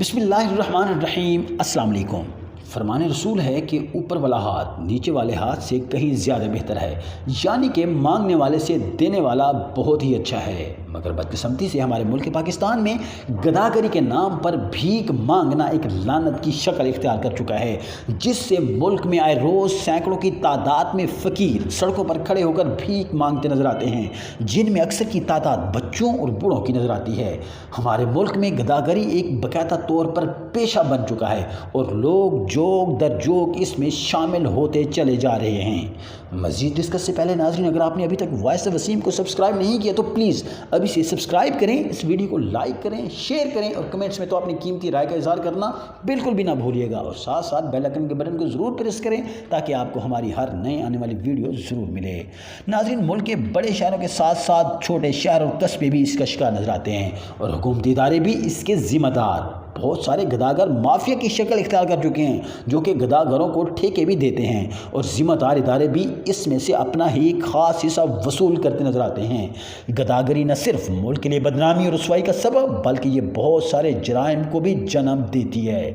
بسم اللہ الرحمن الرحیم۔ السلام علیکم۔ فرمان رسول ہے کہ اوپر والا ہاتھ نیچے والے ہاتھ سے کہیں زیادہ بہتر ہے، یعنی کہ مانگنے والے سے دینے والا بہت ہی اچھا ہے۔ مگر بدقسمتی سے ہمارے ملک پاکستان میں گداگری کے نام پر بھیک مانگنا ایک لعنت کی شکل اختیار کر چکا ہے، جس سے ملک میں آئے روز سینکڑوں کی تعداد میں فقیر سڑکوں پر کھڑے ہو کر بھیک مانگتے نظر آتے ہیں، جن میں اکثر کی تعداد بچوں اور بوڑھوں کی نظر آتی ہے۔ ہمارے ملک میں گداگری ایک باقاعدہ طور پر پیشہ بن چکا ہے اور لوگ جوک در جوک اس میں شامل ہوتے چلے جا رہے ہیں۔ مزید ڈسکس سے پہلے ناظرین، اگر آپ نے ابھی تک وائس آف وسیم کو سبسکرائب نہیں کیا تو پلیز ابھی سے سبسکرائب کریں، اس ویڈیو کو لائک کریں، شیئر کریں اور کمنٹس میں تو اپنی قیمتی رائے کا اظہار کرنا بالکل بھی نہ بھولیے گا، اور ساتھ ساتھ بیل آئکن کے بٹن کو ضرور پریس کریں تاکہ آپ کو ہماری ہر نئے آنے والی ویڈیو ضرور ملے۔ ناظرین، ملک کے بڑے شہروں کے ساتھ ساتھ چھوٹے شہر اور قصبے بھی اس کا شکار نظر آتے ہیں، اور حکومتی ادارے بھی اس کے ذمہ دار۔ بہت سارے گداگر مافیا کی شکل اختیار کر چکے ہیں، جو کہ گداگروں کو ٹھیکے بھی دیتے ہیں، اور ذمہ دار ادارے بھی اس میں سے اپنا ہی ایک خاص حصہ وصول کرتے نظر آتے ہیں۔ گداگری نہ صرف ملک کے لیے بدنامی اور رسوائی کا سبب بلکہ یہ بہت سارے جرائم کو بھی جنم دیتی ہے۔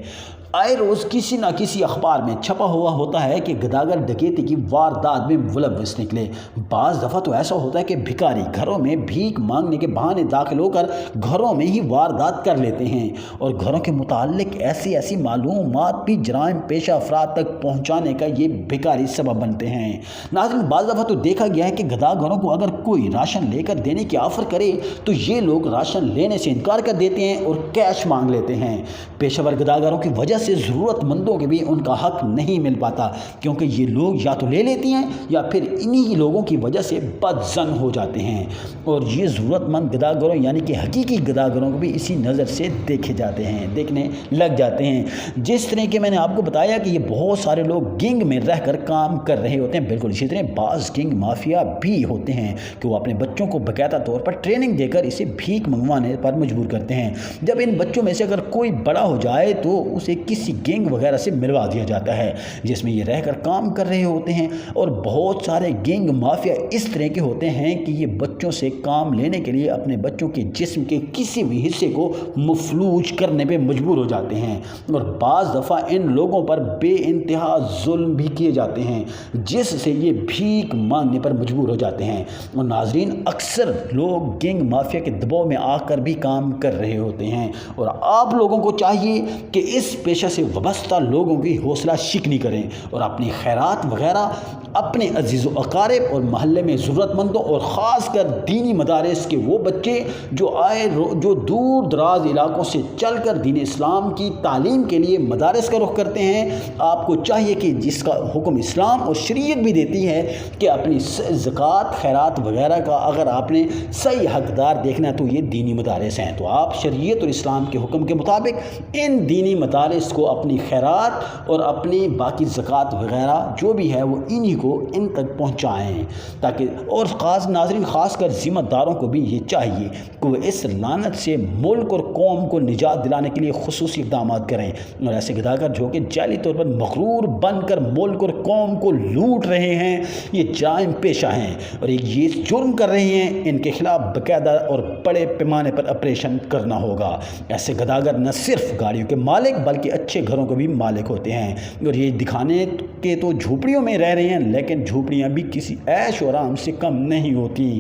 آئے روز کسی نہ کسی اخبار میں چھپا ہوا ہوتا ہے کہ گداگر ڈکیتی کی واردات میں ملوث نکلے۔ بعض دفعہ تو ایسا ہوتا ہے کہ بھکاری گھروں میں بھیک مانگنے کے بہانے داخل ہو کر گھروں میں ہی واردات کر لیتے ہیں، اور گھروں کے متعلق ایسی معلومات بھی جرائم پیشہ افراد تک پہنچانے کا یہ بھکاری سبب بنتے ہیں۔ ناظرین، بعض دفعہ تو دیکھا گیا ہے کہ گداگروں کو اگر کوئی راشن لے کر دینے کی آفر کرے تو یہ لوگ راشن لینے سے انکار کر دیتے ہیں اور کیش مانگ لیتے ہیں۔ پیشہ ور گداگروں کی وجہ سے ضرورت مندوں کے بھی ان کا حق نہیں مل پاتا، کیونکہ یہ لوگ یا تو لے لیتی ہیں یا پھر انہی لوگوں کی وجہ سے بدظن ہو جاتے ہیں، اور یہ ضرورت مند گداگروں یعنی کہ حقیقی گداگروں کو بھی اسی نظر سے دیکھنے لگ جاتے ہیں۔ جس طرح کہ میں نے آپ کو بتایا کہ یہ بہت سارے لوگ گینگ میں رہ کر کام کر رہے ہوتے ہیں، بالکل اسی طرح بعض گینگ مافیا بھی ہوتے ہیں کہ وہ اپنے بچوں کو باقاعدہ طور پر ٹریننگ دے کر اسے بھیک منگوانے پر مجبور کرتے ہیں۔ جب ان بچوں میں سے اگر کوئی بڑا ہو جائے تو اسے کسی گینگ وغیرہ سے ملوا دیا جاتا ہے جس میں یہ رہ کر کام کر رہے ہوتے ہیں، اور بہت سارے گینگ مافیا اس طرح کے ہوتے ہیں کہ یہ بچوں سے کام لینے کے لیے اپنے بچوں کے جسم کے کسی بھی حصے کو مفلوج کرنے پہ مجبور ہو جاتے ہیں، اور بعض دفعہ ان لوگوں پر بے انتہا ظلم بھی کیے جاتے ہیں جس سے یہ بھیک مانگنے پر مجبور ہو جاتے ہیں۔ اور ناظرین، اکثر لوگ گینگ مافیا کے دباؤ میں آ کر بھی کام کر رہے ہوتے ہیں، اور آپ لوگوں کو چاہیے کہ اس پیشہ سے وابستہ لوگوں کی حوصلہ شکنی کریں اور اپنی خیرات وغیرہ اپنے عزیز و اقارب اور محلے میں ضرورت مندوں اور خاص کر دینی مدارس کے وہ بچے جو دور دراز علاقوں سے چل کر دین اسلام کی تعلیم کے لیے مدارس کا رخ کرتے ہیں، آپ کو چاہیے کہ جس کا حکم اسلام اور شریعت بھی دیتی ہے کہ اپنی زکوٰۃ خیرات وغیرہ کا اگر آپ نے صحیح حقدار دیکھنا ہے تو یہ دینی مدارس ہیں، تو آپ شریعت اور اسلام کے حکم کے مطابق ان دینی مدارس کو اپنی خیرات اور اپنی باقی زکوٰۃ وغیرہ جو بھی ہے وہ انہی کو ان تک پہنچائیں، تاکہ اور ناظرین خاص کر ذمہ داروں کو بھی یہ چاہیے کہ وہ اس لعنت سے ملک اور قوم کو نجات دلانے کے لیے خصوصی اقدامات کریں، اور ایسے گداگر جو کہ جعلی طور پر مغرور بن کر ملک اور قوم کو لوٹ رہے ہیں، یہ جرائم پیشہ ہیں اور یہ جرم کر رہے ہیں، ان کے خلاف باقاعدہ اور بڑے پیمانے پر آپریشن کرنا ہوگا۔ ایسے گداگر نہ صرف گاڑیوں کے مالک بلکہ اچھے گھروں کے بھی مالک ہوتے ہیں، اور یہ دکھانے کے تو جھوپڑیوں میں رہ رہے ہیں لیکن جھوپڑیاں بھی کسی عیش و آرام سے کم نہیں ہوتی۔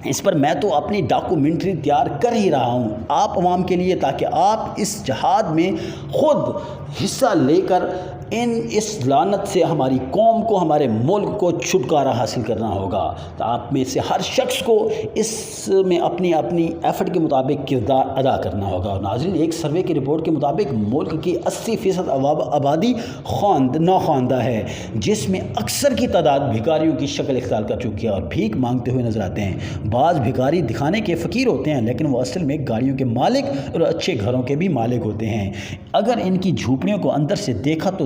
اس پر میں تو اپنی ڈاکومنٹری تیار کر ہی رہا ہوں آپ عوام کے لیے، تاکہ آپ اس جہاد میں خود حصہ لے کر اس لعنت سے ہماری قوم کو، ہمارے ملک کو چھٹکارا حاصل کرنا ہوگا۔ تو آپ میں سے ہر شخص کو اس میں اپنی ایفرٹ کے مطابق کردار ادا کرنا ہوگا۔ اور ناظرین، ایک سروے کی رپورٹ کے مطابق ملک کی 80% آبادی ناخواندہ ہے، جس میں اکثر کی تعداد بھکاریوں کی شکل اختیار کر چکی ہے اور بھیک مانگتے ہوئے نظر آتے ہیں۔ بعض بھکاری دکھانے کے فقیر ہوتے ہیں لیکن وہ اصل میں گاڑیوں کے مالک اور اچھے گھروں کے بھی مالک ہوتے ہیں۔ اگر ان کی جھوپڑیوں کو اندر سے دیکھا تو